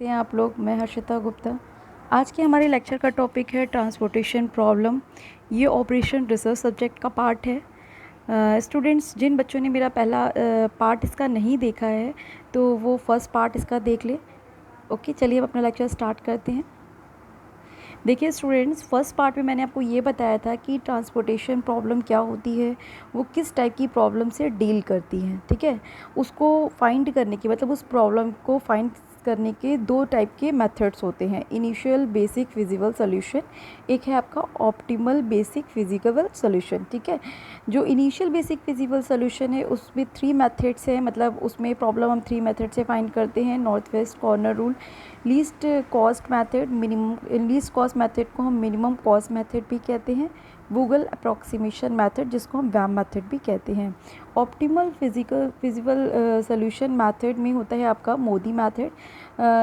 कैसे हैं आप लोग। मैं हर्षिता गुप्ता। आज के हमारे लेक्चर का टॉपिक है ट्रांसपोर्टेशन प्रॉब्लम। ये ऑपरेशन रिसर्च सब्जेक्ट का पार्ट है। स्टूडेंट्स, जिन बच्चों ने मेरा पहला पार्ट इसका नहीं देखा है तो वो फर्स्ट पार्ट इसका देख ले। ओके, चलिए अब अपना लेक्चर स्टार्ट करते हैं। देखिए स्टूडेंट्स, फर्स्ट पार्ट में मैंने आपको ये बताया था कि ट्रांसपोर्टेशन प्रॉब्लम क्या होती है, वो किस टाइप की प्रॉब्लम से डील करती हैं। ठीक है, उसको फाइंड करने की मतलब उस प्रॉब्लम को फाइंड करने के दो टाइप के मेथड्स होते हैं। इनिशियल बेसिक फिजिबल सॉल्यूशन, एक है आपका ऑप्टिमल बेसिक फिजिकल सॉल्यूशन। ठीक है, जो इनिशियल बेसिक फिजिबल सॉल्यूशन है उसमें 3 मेथड्स हैं, मतलब उसमें प्रॉब्लम हम 3 मेथड से फाइंड करते हैं। North west corner rule, least cost method, minimum least cost method को हम मिनिमम कॉस्ट मेथड भी कहते हैं। गूगल अप्रॉक्सीमेशन मेथड जिसको हम वैम मेथड भी कहते हैं। ऑप्टिमल फिजिबल सॉल्यूशन मेथड में होता है आपका मोदी मेथड,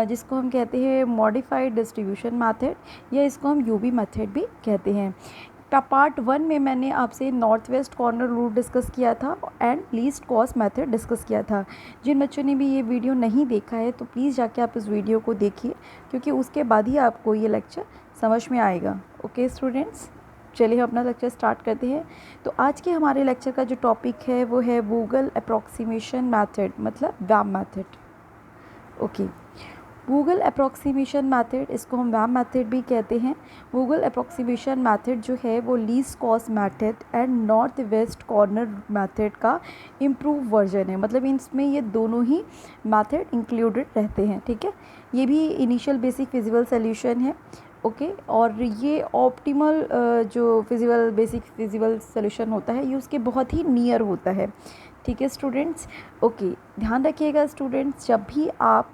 जिसको हम कहते हैं मॉडिफाइड डिस्ट्रीब्यूशन मेथड, या इसको हम यूबी मेथड भी कहते हैं। पार्ट 1 में मैंने आपसे north west corner rule discuss किया था and least cost method discuss किया था। जिन बच्चों ने भी ये वीडियो नहीं देखा है तो प्लीज़ जाके आप इस वीडियो को देखिए, क्योंकि उसके बाद ही आपको ये लेक्चर समझ में आएगा। ओके स्टूडेंट्स, चलिए हम अपना लेक्चर स्टार्ट करते हैं। तो आज के हमारे लेक्चर का जो टॉपिक है वो है गूगल अप्रॉक्सीमेशन मेथड, मतलब VAM method. Okay, Vogel approximation method, इसको हम वैम मेथड भी कहते हैं। गूगल अप्रॉक्सीमेशन मेथड जो है वो least cost method and north west corner method का इम्प्रूव वर्जन है, मतलब इसमें ये दोनों ही मेथड इंक्लूडेड रहते हैं। ठीक है, ये भी इनिशियल बेसिक फिजिबल सॉल्यूशन है। ओके, और ये ऑप्टिमल जो बेसिक फिजिबल सॉल्यूशन होता है ये उसके बहुत ही नियर होता है। ठीक है स्टूडेंट्स। ओके, ध्यान रखिएगा स्टूडेंट्स, जब भी आप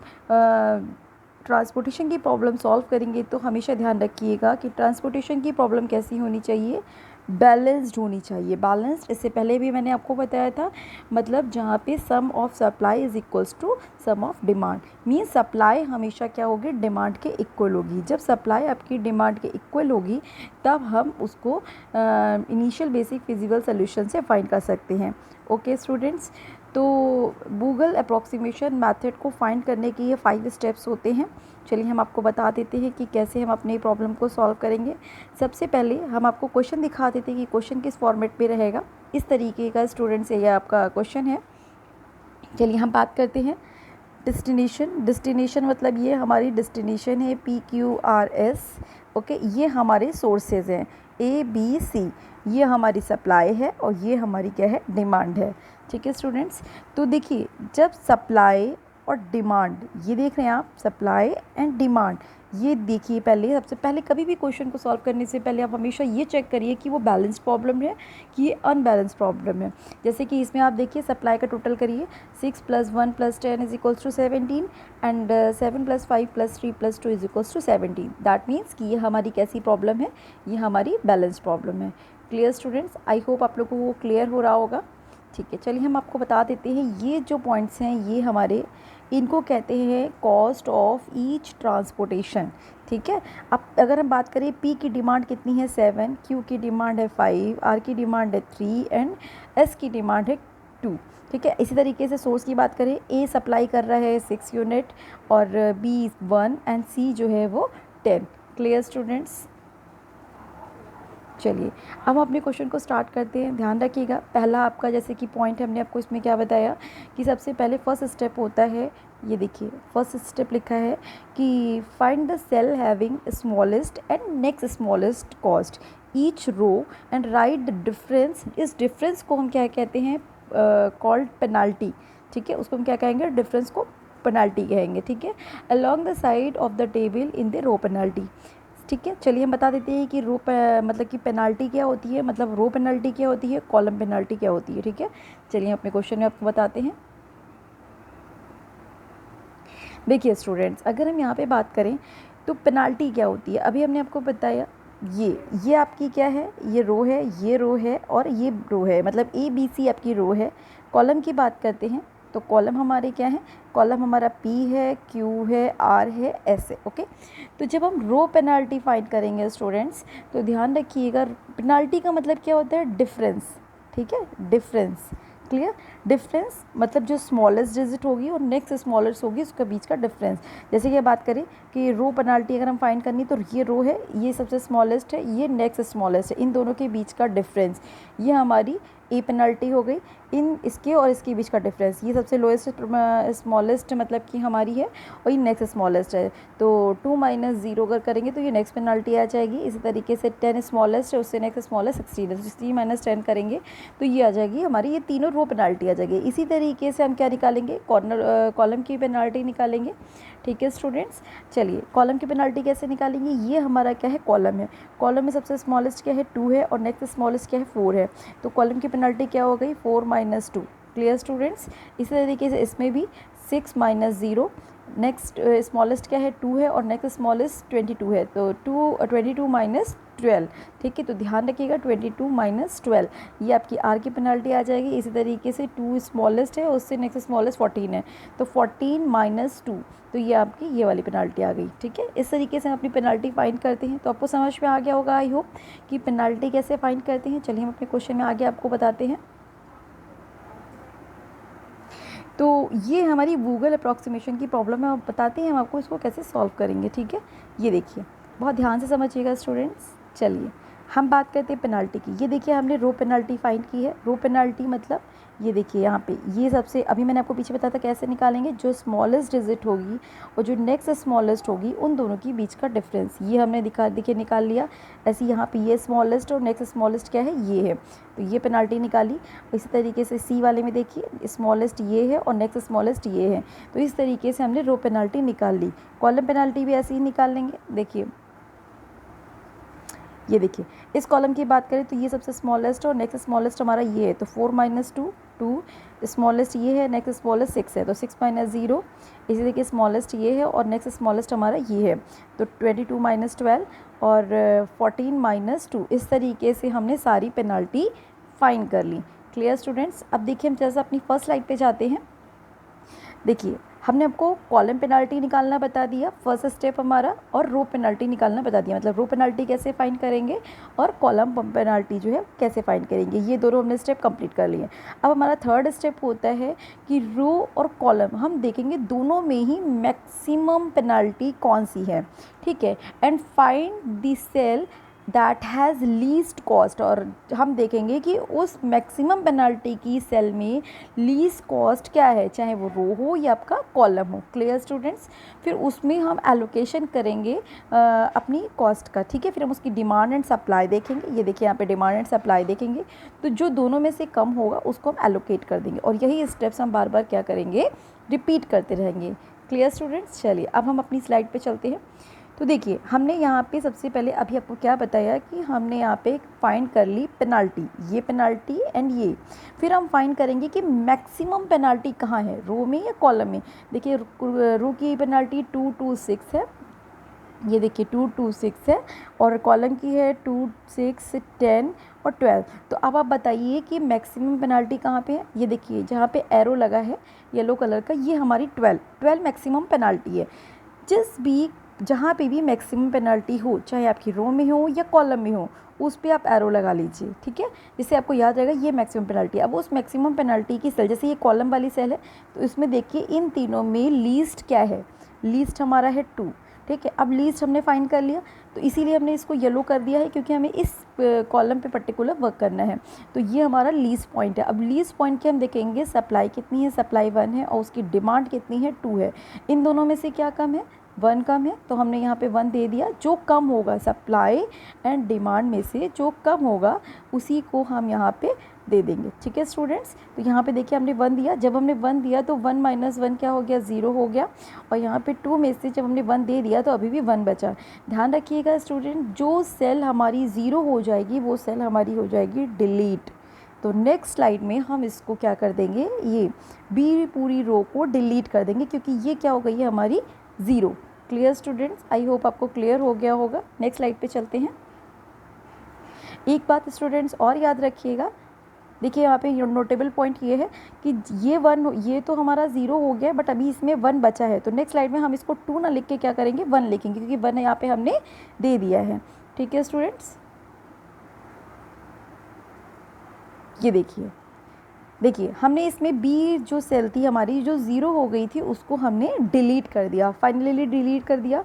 ट्रांसपोर्टेशन की प्रॉब्लम सॉल्व करेंगे तो हमेशा ध्यान रखिएगा कि ट्रांसपोर्टेशन की प्रॉब्लम कैसी होनी चाहिए, बैलेंस्ड होनी चाहिए। बैलेंस्ड, इससे पहले भी मैंने आपको बताया था, मतलब जहाँ पे sum of supply is equals to sum of demand. Means supply हमेशा क्या होगी, डिमांड के इक्वल होगी। जब सप्लाई आपकी डिमांड के इक्वल होगी तब हम उसको इनिशियल बेसिक फिजिबल सॉल्यूशन से फाइंड कर सकते हैं। ओके स्टूडेंट्स, तो गूगल अप्रॉक्सीमेशन मेथड को फाइंड करने के ये 5 स्टेप्स होते हैं। चलिए हम आपको बता देते हैं कि कैसे हम अपनी प्रॉब्लम को सॉल्व करेंगे। सबसे पहले हम आपको क्वेश्चन दिखा देते हैं कि क्वेश्चन किस फॉर्मेट पे रहेगा। इस तरीके का स्टूडेंट्स ये आपका क्वेश्चन है। चलिए हम बात करते हैं डेस्टिनेशन मतलब ये हमारी डेस्टिनेशन है PQRS। ओके, ये हमारे सोर्सेज हैं ABC, ये हमारी सप्लाई है और ये हमारी क्या है, डिमांड है। ठीक है स्टूडेंट्स, तो देखिए जब सप्लाई और डिमांड, ये देख रहे हैं आप, सप्लाई एंड डिमांड, ये देखिए पहले, सबसे पहले कभी भी क्वेश्चन को सॉल्व करने से पहले आप हमेशा ये चेक करिए कि वो बैलेंस प्रॉब्लम है कि ये अनबैलेंस प्रॉब्लम है। जैसे कि इसमें आप देखिए सप्लाई का टोटल करिए, 6 + 1 + 10 = 17 एंड 7 + 5 + 3 + 2 = 17। दैट मीन्स कि ये हमारी कैसी प्रॉब्लम है, ये हमारी बैलेंस प्रॉब्लम है। क्लियर स्टूडेंट्स, आई होप आप लोगों को वो क्लियर हो रहा होगा। ठीक है, चलिए हम आपको बता देते हैं ये जो पॉइंट्स हैं ये हमारे, इनको कहते हैं कॉस्ट ऑफ ईच ट्रांसपोर्टेशन। ठीक है, अब अगर हम बात करें P की डिमांड कितनी है 7, Q की डिमांड है 5, R की डिमांड है 3 एंड S की डिमांड है 2। ठीक है, इसी तरीके से सोर्स की बात करें, A सप्लाई कर रहा है 6 यूनिट और B 1 एंड C जो है वो 10। क्लियर स्टूडेंट्स, चलिए अब हम अपने क्वेश्चन को स्टार्ट करते हैं। ध्यान रखिएगा, पहला आपका जैसे कि पॉइंट हमने आपको इसमें क्या बताया कि सबसे पहले फर्स्ट स्टेप होता है, ये देखिए फर्स्ट स्टेप लिखा है कि find the cell having smallest and next smallest cost each row and write the difference. इस डिफरेंस को हम क्या कहते हैं, कॉल्ड पेनाल्टी। ठीक है, उसको हम क्या कहेंगे, डिफरेंस को पेनाल्टी कहेंगे। ठीक है, along the side of the table in the row penalty. ठीक है, चलिए हम बता देते हैं कि मतलब कि पेनाल्टी क्या होती है, मतलब रो पेनाल्टी क्या होती है, कॉलम पेनाल्टी क्या होती है। ठीक है, चलिए अपने क्वेश्चन में आपको बताते हैं। देखिए स्टूडेंट्स, अगर हम यहाँ पे बात करें तो पेनाल्टी क्या होती है, अभी हमने आपको बताया, ये आपकी क्या है, ये रो है, ये रो है और ये रो है, मतलब ABC आपकी रो है। कॉलम की बात करते हैं तो कॉलम हमारे क्या है, कॉलम हमारा P है, Q है, R है, S है। ओके, तो जब हम रो पेनाल्टी फाइंड करेंगे स्टूडेंट्स तो ध्यान रखिएगा, पेनाल्टी का मतलब क्या होता है, डिफरेंस। ठीक है, डिफरेंस। क्लियर। डिफरेंस मतलब जो स्मॉलेस्ट डिजिट होगी और नेक्स्ट स्मॉलेस्ट होगी उसके बीच का डिफरेंस। जैसे कि बात करें कि रो पेनाल्टी अगर हम फाइंड करनी तो ये रो है, ये सबसे स्मॉलेस्ट है, ये नेक्स्ट स्मॉलेस्ट है, इन दोनों के बीच का डिफरेंस ये हमारी ए पेनल्टी हो गई। इन इसके और इसके बीच का डिफरेंस ये सबसे लोएस्ट स्मॉलेस्ट मतलब कि हमारी है और ये नेक्स्ट स्मॉलेस्ट है। तो 2 - 0 अगर करेंगे तो ये नेक्स्ट पेनल्टी आ जाएगी। इसी तरीके से 10 स्मॉलेस्ट है, उससे नेक्स्ट स्मॉलेस्ट 16 है, 16 - 10 करेंगे तो ये आ जाएगी हमारी, ये तीनों रो पेनल्टी आ जाएगी। इसी तरीके से हम क्या निकालेंगे, कॉलम की पेनल्टी निकालेंगे। ठीक है स्टूडेंट्स, चलिए कॉलम की पेनल्टी कैसे निकालेंगे। ये हमारा क्या है, कॉलम है। कॉलम में सबसे स्मॉलेस्ट क्या है, 2 है और नेक्स्ट स्मॉलेस्ट क्या है, 4 है। तो कॉलम की पेनल्टी क्या हो गई, 4 - 2। Clear students. इसी तरीके से इसमें भी 6 - 0, नेक्स्ट स्मॉलेस्ट क्या है, 2 है और नेक्स्ट स्मॉलेस्ट 22 है, तो 22 - 12। ठीक है, तो ध्यान रखिएगा 22 - 12 ये आपकी आर की पेनल्टी आ जाएगी। इसी तरीके से 2 स्मॉलेस्ट है, उससे नेक्स्ट स्मॉलेस्ट 14 है, तो 14 - 2, तो ये आपकी ये वाली पेनल्टी आ गई। ठीक है, इस तरीके से हम अपनी पेनल्टी फाइंड करते हैं। तो आपको समझ में आ गया होगा आई होप कि पेनल्टी कैसे फाइंड करते हैं। चलिए हम अपने क्वेश्चन में आगे आपको बताते हैं। तो ये हमारी गूगल अप्रॉक्सीमेशन की प्रॉब्लम है, और बताते हैं हम आपको इसको कैसे सॉल्व करेंगे। ठीक है, ये देखिए बहुत ध्यान से समझिएगा स्टूडेंट्स। चलिए हम बात करते हैं पेनल्टी की। ये देखिए हमने रो पेनल्टी फाइंड की है। रो पेनल्टी मतलब ये देखिए यहाँ पे ये सबसे, अभी मैंने आपको पीछे बताया था कैसे निकालेंगे, जो स्मॉलेस्ट डिजिट होगी और जो नेक्स्ट स्मॉलेस्ट होगी उन दोनों के बीच का डिफरेंस, ये हमने देखिए निकाल लिया। ऐसे यहाँ पे ये स्मॉलेस्ट और नेक्स्ट स्मॉलेस्ट क्या है, ये है, तो ये पेनल्टी निकाली। इसी तरीके से सी वाले में देखिए स्मॉलेस्ट ये है और नेक्स्ट स्मॉलेस्ट ये है, तो इस तरीके से हमने रो पेनल्टी निकाल ली। कॉलम पेनल्टी भी ऐसे ही निकाल लेंगे। देखिए ये देखिए इस कॉलम की बात करें तो ये सबसे स्मॉलेस्ट और नेक्स्ट स्मॉलेस्ट हमारा ये है, तो 4 - 2, 2 स्मॉलेस्ट ये है, नेक्स्ट स्मॉलेस्ट 6 है, तो 6 - 0। इसी तरीके स्मॉलेस्ट ये है और नेक्स्ट स्मॉलेस्ट हमारा ये है, तो 22 - 12 और 14 - 2। इस तरीके से हमने सारी पेनल्टी फाइंड कर ली। Clear students. अब देखिए हम जैसे अपनी फर्स्ट स्लाइड पे जाते हैं। देखिए हमने आपको कॉलम पेनल्टी निकालना बता दिया फर्स्ट स्टेप हमारा, और रो पेनल्टी निकालना बता दिया, मतलब रो पेनल्टी कैसे फाइंड करेंगे और कॉलम पेनल्टी जो है कैसे फाइंड करेंगे। ये दोनों हमने स्टेप कंप्लीट कर लिए। अब हमारा थर्ड स्टेप होता है कि रो और कॉलम हम देखेंगे दोनों में ही मैक्सिमम पेनल्टी कौन सी है। ठीक है, and find the cell that has least cost, और हम देखेंगे कि उस मैक्सिमम पेनल्टी की सेल में लीस्ट कॉस्ट क्या है, चाहे वो रो हो या आपका कॉलम हो। Clear students. फिर उसमें हम एलोकेशन करेंगे अपनी कॉस्ट का। ठीक है, फिर हम उसकी डिमांड एंड सप्लाई देखेंगे। ये देखिए यहाँ पे डिमांड एंड सप्लाई देखेंगे, तो जो दोनों में से कम होगा उसको हम एलोकेट कर देंगे, और यही स्टेप्स हम बार बार क्या करेंगे, रिपीट करते रहेंगे। Clear students. चलिए अब हम अपनी स्लाइड पे चलते हैं। तो देखिए हमने यहाँ पे सबसे पहले अभी आपको क्या बताया कि हमने यहाँ पे फाइंड कर ली पेनल्टी, ये पेनल्टी एंड ये। फिर हम फाइंड करेंगे कि मैक्सिमम पेनल्टी कहाँ है, रो में या कॉलम में। देखिए रो की पेनल्टी 2 to 6 है, ये देखिए 2 to 6 है, और कॉलम की है 2, 6, 10 और 12। तो अब आप बताइए कि मैक्सिमम पेनल्टी कहाँ पे है। ये देखिए जहाँ पे एरो लगा है येलो कलर का, ये हमारी 12 मैक्सिमम पेनल्टी है। जिस भी जहाँ पे भी मैक्सिमम पेनल्टी हो, चाहे आपकी रो में हो या कॉलम में हो, उस पे आप एरो लगा लीजिए। ठीक है, जिससे आपको याद रहेगा ये मैक्सिमम पेनल्टी। अब उस मैक्सिमम पेनल्टी की सेल, जैसे ये कॉलम वाली सेल है, तो इसमें देखिए इन तीनों में लीस्ट क्या है, लीस्ट हमारा है 2। ठीक है, अब लीस्ट हमने फाइंड कर लिया, तो इसीलिए हमने इसको येलो कर दिया है क्योंकि हमें इस कॉलम पे पर्टिकुलर वर्क करना है। तो ये हमारा लीस्ट पॉइंट है। अब लीस्ट पॉइंट के हम देखेंगे सप्लाई कितनी है, सप्लाई 1 है, और उसकी डिमांड कितनी है, 2 है। इन दोनों में से क्या कम है, 1 कम है, तो हमने यहाँ पे 1 दे दिया। जो कम होगा सप्लाई एंड डिमांड में से जो कम होगा उसी को हम यहाँ पे दे देंगे। ठीक है स्टूडेंट्स। तो यहाँ पे देखिए हमने 1 दिया, जब हमने 1 दिया तो 1 - 1 क्या हो गया, 0 हो गया, और यहाँ पे 2 में से जब हमने 1 दे दिया तो अभी भी 1 बचा। ध्यान रखिएगा स्टूडेंट, जो सेल हमारी 0 हो जाएगी वो सेल हमारी हो जाएगी डिलीट। तो नेक्स्ट स्लाइड में हम इसको क्या कर देंगे, ये बी पूरी रो को डिलीट कर देंगे, क्योंकि ये क्या हो गई है हमारी 0। क्लियर स्टूडेंट्स, आई होप आपको क्लियर हो गया होगा। नेक्स्ट स्लाइड पे चलते हैं। एक बात स्टूडेंट्स और याद रखिएगा, देखिए यहाँ पे नोटेबल पॉइंट ये है कि ये 1, ये तो हमारा 0 हो गया, बट अभी इसमें 1 बचा है। तो नेक्स्ट स्लाइड में हम इसको 2 ना लिख के क्या करेंगे, 1 लिखेंगे, क्योंकि 1 यहाँ पे हमने दे दिया है। ठीक है स्टूडेंट्स, ये देखिए देखिए हमने इसमें बी जो सेल थी हमारी जो ज़ीरो हो गई थी उसको हमने डिलीट कर दिया, फाइनली डिलीट कर दिया।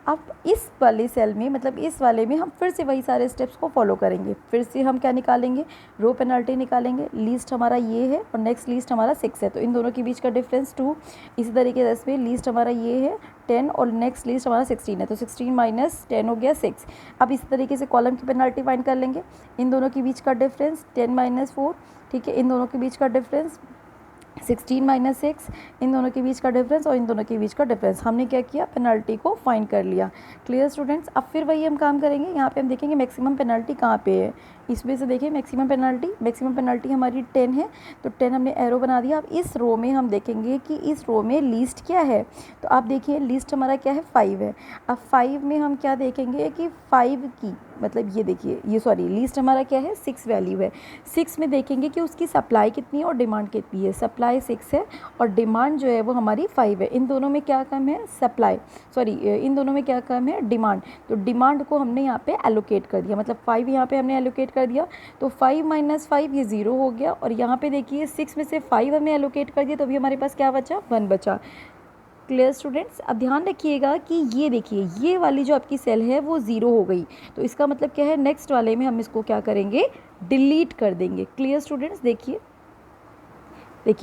अब इस वाले सेल में मतलब इस वाले में हम फिर से वही सारे स्टेप्स को फॉलो करेंगे। फिर से हम क्या निकालेंगे, रो पेनल्टी निकालेंगे। लीस्ट हमारा ये है और नेक्स्ट लीस्ट हमारा 6 है, तो इन दोनों के बीच का डिफरेंस 2। इसी तरीके से इसमें लीस्ट हमारा ये है 10 और नेक्स्ट लीस्ट हमारा 16 है, तो 16 माइनस 10 हो गया 6। अब इस तरीके से कॉलम की पेनल्टी फाइंड कर लेंगे। इन दोनों के बीच का डिफरेंस 10 माइनस 4, ठीक है। इन दोनों के बीच का डिफरेंस 16 माइनस 6, इन दोनों के बीच का डिफरेंस और इन दोनों के बीच का डिफरेंस। हमने क्या किया, पेनल्टी को फाइंड कर लिया। क्लियर स्टूडेंट्स, अब फिर वही हम काम करेंगे। यहाँ पे हम देखेंगे मैक्सिमम पेनल्टी कहाँ पे है। इसमें से देखिए मैक्सिमम पेनल्टी हमारी 10 है, तो 10 हमने एरो बना दिया। अब इस रो में हम देखेंगे कि इस रो में लीस्ट क्या है, तो आप देखिए लीस्ट हमारा क्या है, 5 है। अब 5 में हम क्या देखेंगे कि 5 की मतलब ये देखिए ये सॉरी लीस्ट हमारा क्या है, 6 वैल्यू है। 6 में देखेंगे कि उसकी सप्लाई कितनी है और डिमांड कितनी है। सप्लाई 6 है और डिमांड जो है वो हमारी 5 है। इन दोनों में क्या कम है, इन दोनों में क्या कम है, डिमांड। तो डिमांड को हमने यहाँ पे एलोकेट कर दिया, मतलब 5 यहाँ पे हमने एलोकेट कर दिया। तो 5 माइनस 5 ये 0 हो गया। और यहाँ पे देखिए 6 में से 5 हमने एलोकेट कर दिया, तो अभी हमारे पास क्या बचा, 1 बचा। क्लियर स्टूडेंट्स, अब ध्यान रखिएगा कि ये देखिए ये वाली जो आपकी सेल है वो 0 हो गई, तो इसका मतलब क्या है, नेक्स्ट वाले में हम इसको क्या करेंगे, डिलीट कर देंगे। क्लियर स्टूडेंट्स, देखिए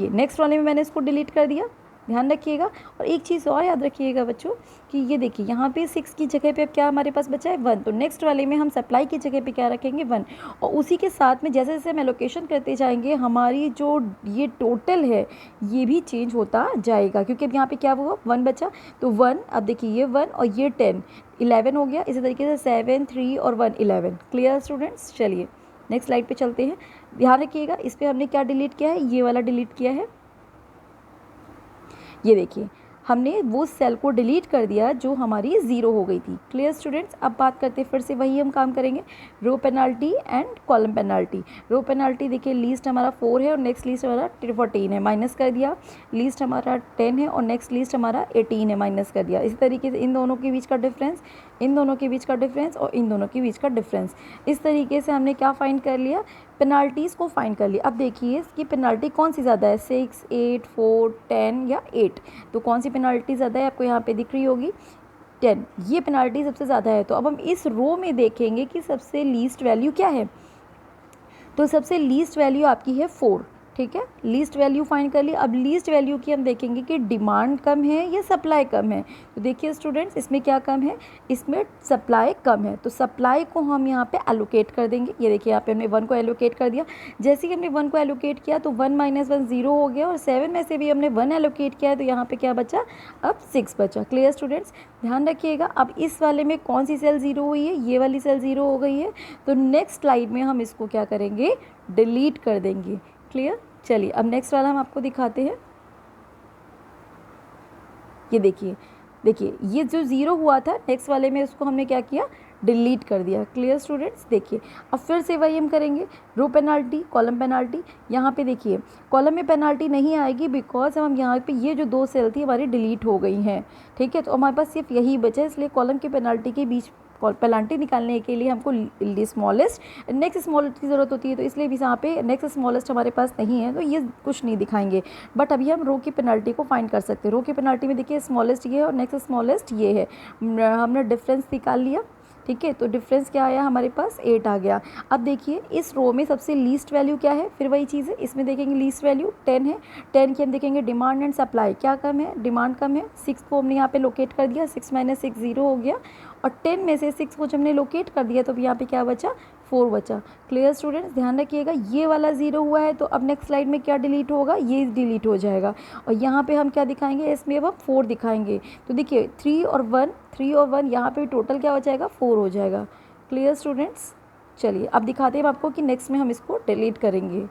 नेक्स्ट वाले में मैंने इसको डिलीट कर दिया, ध्यान रखिएगा। और एक चीज़ और याद रखिएगा बच्चों कि ये देखिए यहाँ पे 6 की जगह पे अब क्या हमारे पास बचा है, 1, तो नेक्स्ट वाले में हम सप्लाई की जगह पे क्या रखेंगे, 1। और उसी के साथ में जैसे जैसे हम एलोकेशन करते जाएंगे हमारी जो ये टोटल है ये भी चेंज होता जाएगा, क्योंकि अब यहाँ पे क्या हुआ, 1 बचा। तो 1, अब देखिए ये 1 और ये 10, 11 हो गया। इसी तरीके से 7, 3 और 1, 11। क्लियर स्टूडेंट्स, चलिए नेक्स्ट स्लाइड पे चलते हैं। ध्यान रखिएगा इस पर हमने क्या डिलीट किया है, ये वाला डिलीट किया है। ये देखिए हमने वो सेल को डिलीट कर दिया जो हमारी 0 हो गई थी। क्लियर स्टूडेंट्स, अब बात करते हैं फिर से वही हम काम करेंगे, row penalty and column penalty. Row penalty देखिए लीस्ट हमारा 4 है और नेक्स्ट लीस्ट हमारा 14 है, माइनस कर दिया। लीस्ट हमारा 10 है और नेक्स्ट लीस्ट हमारा 18 है, माइनस कर दिया। इसी तरीके से इन दोनों के बीच का डिफरेंस, इन दोनों के बीच का डिफरेंस और इन दोनों के बीच का डिफरेंस। इस तरीके से हमने क्या फाइंड कर लिया, पेनाल्टीज़ को फाइंड कर लिया। अब देखिए इसकी पेनाल्टी कौन सी ज़्यादा है, 6, 8, 4, 10 या 8, तो कौन सी पेनाल्टी ज़्यादा है, आपको यहाँ पे दिख रही होगी 10, ये पेनाल्टी सबसे ज़्यादा है। तो अब हम इस रो में देखेंगे कि सबसे लीस्ट वैल्यू क्या है, तो सबसे लीस्ट वैल्यू आपकी है 4, ठीक है। लीस्ट वैल्यू फाइंड कर ली। अब लीस्ट वैल्यू की हम देखेंगे कि डिमांड कम है या सप्लाई कम है। तो देखिए स्टूडेंट्स इसमें क्या कम है, इसमें सप्लाई कम है, तो सप्लाई को हम यहाँ पे एलोकेट कर देंगे। ये देखिए यहाँ पे हमने 1 को एलोकेट कर दिया। जैसे ही हमने 1 को एलोकेट किया तो 1 माइनस 1 0 हो गया और 7 में से भी हमने 1 एलोकेट किया है, तो यहाँ पे क्या बचा, अब 6 बचा। क्लियर स्टूडेंट्स, ध्यान रखिएगा। अब इस वाले में कौन सी सेल 0 हुई है, ये वाली सेल 0 हो गई है, तो नेक्स्ट स्लाइड में हम इसको क्या करेंगे, डिलीट कर देंगे। क्लियर, चलिए अब नेक्स्ट वाला हम आपको दिखाते हैं। ये देखिए ये जो 0 हुआ था नेक्स्ट वाले में उसको हमने क्या किया, डिलीट कर दिया। क्लियर स्टूडेंट्स, देखिए अब फिर से वही हम करेंगे, रो पेनाल्टी, कॉलम पेनाल्टी। यहाँ पे देखिए कॉलम में पेनाल्टी नहीं आएगी बिकॉज हम यहाँ पे ये जो 2 सेल थी हमारी डिलीट हो गई हैं, ठीक है। तो हमारे पास सिर्फ यही बचा है, इसलिए कॉलम की पेनाल्टी के बीच पेनाल्टी निकालने के लिए हमको स्मॉलेस्ट नेक्स्ट स्मॉलेस्ट की ज़रूरत होती है, तो इसलिए भी यहाँ पे नेक्स्ट स्मॉलेस्ट हमारे पास नहीं है, तो ये कुछ नहीं दिखाएंगे। बट अभी हम रो की पेनाल्टी को फाइंड कर सकते हैं। रो की पेनाल्टी में देखिए स्मॉलेस्ट ये है और नेक्स्ट स्मॉलेस्ट ये है, हमने डिफरेंस निकाल लिया, ठीक है। तो डिफरेंस क्या आया, हमारे पास 8 आ गया। अब देखिए इस रो में सबसे लीस्ट वैल्यू क्या है, फिर वही चीज़ है, इसमें देखेंगे लीस्ट वैल्यू 10 है। 10 की हम देखेंगे डिमांड एंड सप्लाई, क्या कम है, डिमांड कम है। 6 को हमने यहाँ पे लोकेट कर दिया, 6 माइनस 6 0 हो गया और 10 में से 6 को जब हमने लोकेट कर दिया तो यहाँ पे क्या बचा, 4 बचा। क्लियर स्टूडेंट्स, ध्यान रखिएगा ये वाला 0 हुआ है, तो अब नेक्स्ट स्लाइड में क्या डिलीट होगा, ये डिलीट हो जाएगा। और यहाँ पे हम क्या दिखाएंगे, इसमें अब हम 4 दिखाएंगे। तो देखिए 3 और 1 यहाँ पे टोटल क्या हो जाएगा, 4 हो जाएगा। क्लियर स्टूडेंट्स, चलिए अब दिखाते हैं आपको कि नेक्स्ट में हम इसको डिलीट करेंगे।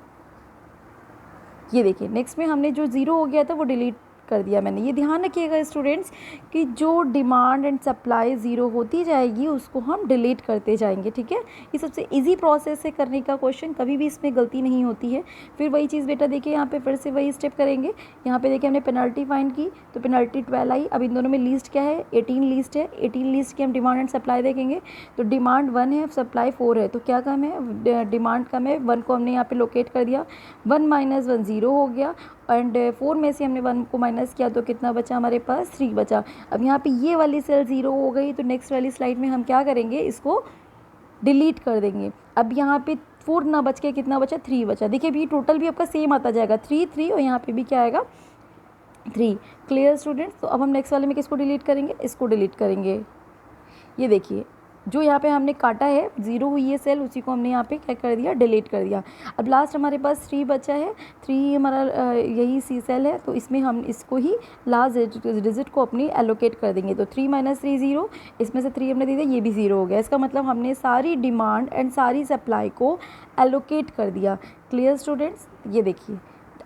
ये देखिए नेक्स्ट में हमने जो 0 हो गया था वो डिलीट कर दिया मैंने। ये ध्यान रखिएगा स्टूडेंट्स कि जो डिमांड एंड सप्लाई ज़ीरो होती जाएगी उसको हम डिलीट करते जाएंगे, ठीक है। ये सबसे इजी प्रोसेस है करने का क्वेश्चन, कभी भी इसमें गलती नहीं होती है। फिर वही चीज़ बेटा देखिए यहाँ पे फिर से वही स्टेप करेंगे। यहाँ पे देखिए हमने पेनल्टी फाइंड की तो पेनल्टी 12 आई। अब इन दोनों में लीस्ट क्या है, 18 लीस्ट है। 18 लीस्ट की हम डिमांड एंड सप्लाई देखेंगे तो डिमांड 1 है, सप्लाई 4 है, तो क्या कम है, डिमांड कम है। 1 को हमने यहाँ पे लोकेट कर दिया, 1 माइनस 1 ज़ीरो हो गया एंड 4 में से हमने 1 को माइनस किया तो कितना बचा हमारे पास, 3 बचा। अब यहाँ पे ये वाली सेल ज़ीरो हो गई तो नेक्स्ट वाली स्लाइड में हम क्या करेंगे, इसको डिलीट कर देंगे। अब यहाँ पे 4 ना बच के कितना बचा, 3 बचा। देखिए भी टोटल भी आपका सेम आता जाएगा, 3 3 और यहाँ पे भी क्या आएगा, 3। Clear students. तो अब हम नेक्स्ट वाले में किसको डिलीट करेंगे, इसको डिलीट करेंगे। ये देखिए जो यहाँ पे हमने काटा है, ज़ीरो हुई है सेल, उसी को हमने यहाँ पे क्या कर दिया, डिलीट कर दिया। अब लास्ट हमारे पास 3 बचा है, 3 हमारा यही सी सेल है, तो इसमें हम इसको ही लास्ट डिजिट को अपनी एलोकेट कर देंगे। तो 3 माइनस 3 ज़ीरो, इसमें से 3 हमने दे दिया, ये भी ज़ीरो हो गया। इसका मतलब हमने सारी डिमांड एंड सारी सप्लाई को एलोकेट कर दिया। Clear students. ये देखिए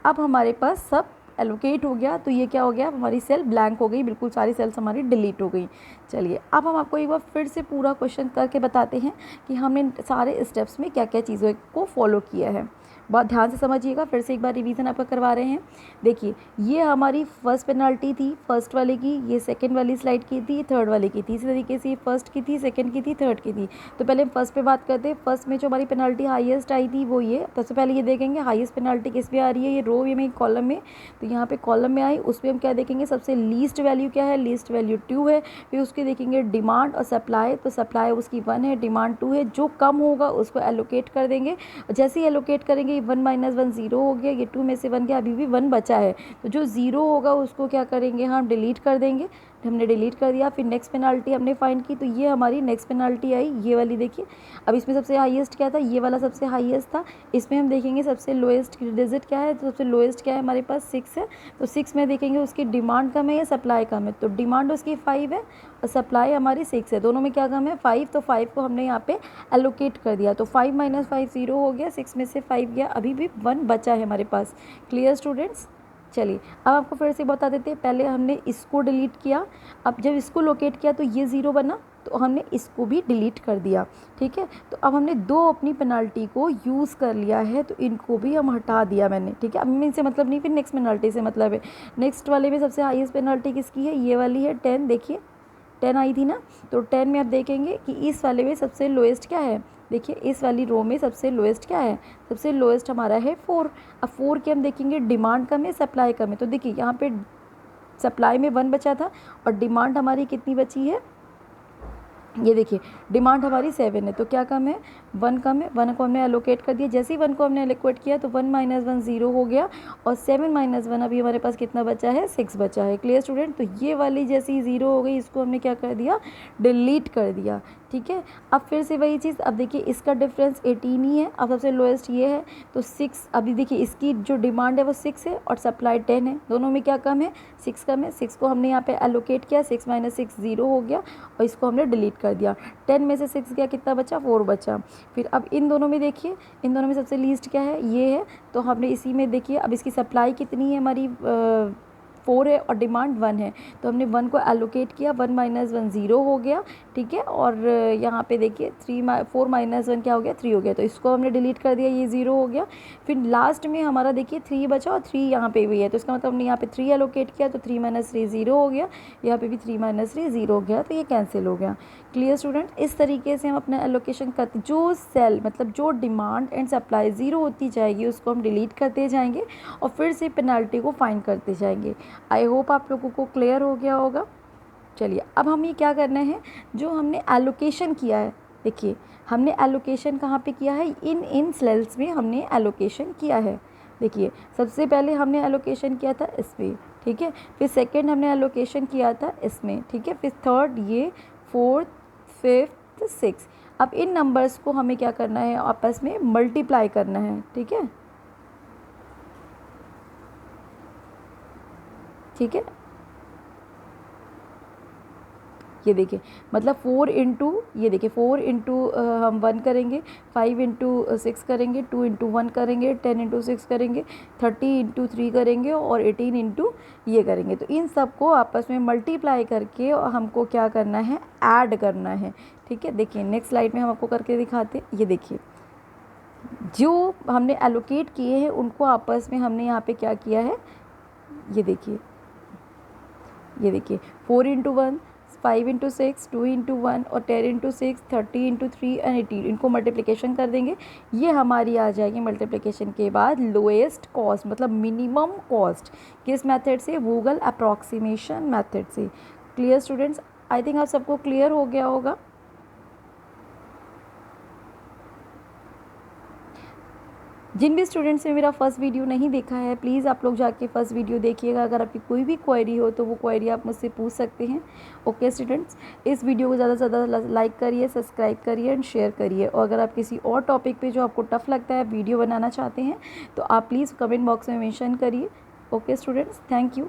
अब हमारे पास सब एलोकेट हो गया, तो ये क्या हो गया, हमारी सेल ब्लैंक हो गई, बिल्कुल सारी सेल्स हमारी डिलीट हो गई। चलिए अब हम आपको एक बार फिर से पूरा क्वेश्चन करके बताते हैं कि हमने सारे स्टेप्स में क्या क्या चीज़ों को फॉलो किया है। बहुत ध्यान से समझिएगा, फिर से एक बार रिवीजन आपका करवा रहे हैं। देखिए ये हमारी फर्स्ट पेनल्टी थी फर्स्ट वाले की, ये सेकंड वाली स्लाइड की थी, थर्ड वाले की थी। इसी तरीके से ये फर्स्ट की थी, सेकंड की थी, थर्ड की थी। तो पहले हम फर्स्ट पे बात करते हैं। फर्स्ट में जो हमारी पेनल्टी हाईएस्ट आई थी वो ये, सबसे पहले ये देखेंगे हाईएस्ट पेनल्टी किस पे आ रही है, ये रो में कॉलम में। तो यहाँ पे कॉलम में आई, उस पर हम क्या देखेंगे, सबसे लीस्ट वैल्यू क्या है, लीस्ट वैल्यू 2 है। फिर उसके देखेंगे डिमांड और सप्लाई, तो सप्लाई उसकी 1 है, डिमांड 2 है। जो कम होगा उसको एलोकेट कर देंगे, जैसे ही एलोकेट करेंगे 1 माइनस 1 ज़ीरो हो गया, ये 2 में से 1 गया, अभी भी 1 बचा है। तो जो ज़ीरो होगा उसको क्या करेंगे, हम डिलीट कर देंगे। हमने डिलीट कर दिया। फिर नेक्स्ट पेनल्टी हमने फाइंड की, तो ये हमारी नेक्स्ट पेनल्टी आई, ये वाली देखिए। अब इसमें सबसे हाईएस्ट क्या था, ये वाला सबसे हाईएस्ट था। इसमें हम देखेंगे सबसे लोएस्ट डिजिट क्या है, तो सबसे लोएस्ट क्या है हमारे पास 6 है। तो 6 में देखेंगे उसकी डिमांड कम है या सप्लाई कम है, तो डिमांड उसकी 5 है और सप्लाई हमारी 6 है। दोनों में क्या कम है, 5। तो 5 को हमने यहाँ पे एलोकेट कर दिया, तो 5 माइनस 5 ज़ीरो हो गया, 6 में से 5 गया, अभी भी 1 बचा है हमारे पास। Clear students. चलिए अब आपको फिर से बता देते हैं, पहले हमने इसको डिलीट किया। अब जब इसको लोकेट किया तो ये ज़ीरो बना, तो हमने इसको भी डिलीट कर दिया, ठीक है। तो अब हमने 2 अपनी पेनल्टी को यूज़ कर लिया है, तो इनको भी हम हटा दिया मैंने, ठीक है। अब इनसे मतलब नहीं, फिर नेक्स्ट पेनल्टी से मतलब है। नेक्स्ट वाले में सबसे हाईएस्ट पेनल्टी किसकी है, ये वाली है 10। देखिए 10 आई थी ना, तो 10 में आप देखेंगे कि इस वाले में सबसे लोएस्ट क्या है, देखिए इस वाली रो में सबसे लोएस्ट क्या है, सबसे लोएस्ट हमारा है 4। अब 4 के हम देखेंगे डिमांड कम है सप्लाई कम है, तो देखिए यहाँ पे सप्लाई में 1 बचा था और डिमांड हमारी कितनी बची है, ये देखिए डिमांड हमारी 7 है, तो क्या कम है, 1 कम है। 1 को हमने एलोकेट कर दिया, जैसे ही 1 को हमने एलोकेट किया तो 1 माइनस 1 ज़ीरो हो गया और 7 माइनस 1 अभी हमारे पास कितना बचा है, 6 बचा है। Clear student. तो ये वाली जैसे ही ज़ीरो हो गई, इसको हमने क्या कर दिया, डिलीट कर दिया, ठीक है। अब फिर से वही चीज़, अब देखिए इसका डिफरेंस 18 ही है, अब सबसे लोएस्ट ये है, तो 6। अभी देखिए इसकी जो डिमांड है वो 6 है और सप्लाई 10 है, दोनों में क्या कम है, 6 कम है। 6 को हमने यहाँ पे एलोकेट किया, 6 माइनस 6 ज़ीरो हो गया और इसको हमने डिलीट कर दिया। 10 में से 6 गया, कितना बचा, 4 बचा। फिर अब इन दोनों में देखिए, इन दोनों में सबसे लीस्ट क्या है, ये है, तो हमने इसी में देखिए अब इसकी सप्लाई कितनी है हमारी, 4 है और डिमांड 1 है, तो हमने 1 को एलोकेट किया, 1 माइनस 1 ज़ीरो हो गया, ठीक है। और यहाँ पे देखिए 4 माइनस 1 क्या हो गया, 3 हो गया, तो इसको हमने डिलीट कर दिया, ये ज़ीरो हो गया। फिर लास्ट में हमारा देखिए 3 बचा और 3 यहाँ पे भी है, तो इसका मतलब हमने यहाँ पे 3 एलोकेट किया, तो 3 माइनस 3 ज़ीरो हो गया, यहाँ पे भी 3 माइनस 3 ज़ीरो हो गया, तो ये कैंसिल हो गया। Clear student. इस तरीके से हम अपना एलोकेशन करते, जो सेल मतलब जो डिमांड एंड सप्लाई ज़ीरो होती जाएगी उसको हम डिलीट करते जाएंगे और फिर से पेनल्टी को फाइंड करते जाएंगे। आई होप आप लोगों को क्लियर हो गया होगा। चलिए अब हमें क्या करना है, जो हमने एलोकेशन किया है, देखिए हमने एलोकेशन कहाँ पे किया है, इन सेल्स में हमने एलोकेशन किया है। देखिए सबसे पहले हमने एलोकेशन किया था इसमें, ठीक है। फिर सेकंड हमने एलोकेशन किया था इसमें, ठीक है। फिर थर्ड ये, फोर्थ, फिफ्थ, सिक्स। अब इन नंबर्स को हमें क्या करना है, आपस में मल्टीप्लाई करना है, ठीक है, ठीक है। ये देखिए मतलब 4 इंटू, ये देखिए 4 इंटू हम 1 करेंगे, 5 इंटू 6 करेंगे, 2 इंटू 1 करेंगे, 10 इंटू 6 करेंगे, 30 इंटू 3 करेंगे और 18 इंटू ये करेंगे। तो इन सब को आपस में मल्टीप्लाई करके हमको क्या करना है, ऐड करना है। ठीक है, देखिए नेक्स्ट स्लाइड में हम आपको करके दिखाते हैं। ये देखिए जो हमने एलोकेट किए हैं उनको आपस में हमने यहाँ पे क्या किया है, ये देखिए 4 इंटू 1, 5 इंटू 6, 2 इंटू 1 और 10 इंटू 6, 30 इंटू 3 एंड 18, इनको मल्टीप्लिकेशन कर देंगे। ये हमारी आ जाएगी मल्टीप्लिकेशन के बाद लोएस्ट कॉस्ट, मतलब मिनिमम कॉस्ट। किस मेथड से, गूगल अप्रॉक्सीमेशन मेथड से। क्लियर स्टूडेंट्स, आई थिंक आप सबको क्लियर हो गया होगा। जिन भी स्टूडेंट्स ने मेरा फर्स्ट वीडियो नहीं देखा है, प्लीज़ आप लोग जाके फर्स्ट वीडियो देखिएगा। अगर आपकी कोई भी क्वेरी हो तो वो क्वेरी आप मुझसे पूछ सकते हैं। ओके स्टूडेंट्स, इस वीडियो को ज़्यादा से ज़्यादा लाइक करिए, सब्सक्राइब करिए एंड शेयर करिए। और अगर आप किसी और टॉपिक पे जो आपको टफ लगता है वीडियो बनाना चाहते हैं तो आप प्लीज़ कमेंट बॉक्स में मेंशन करिए। Okay students, thank you.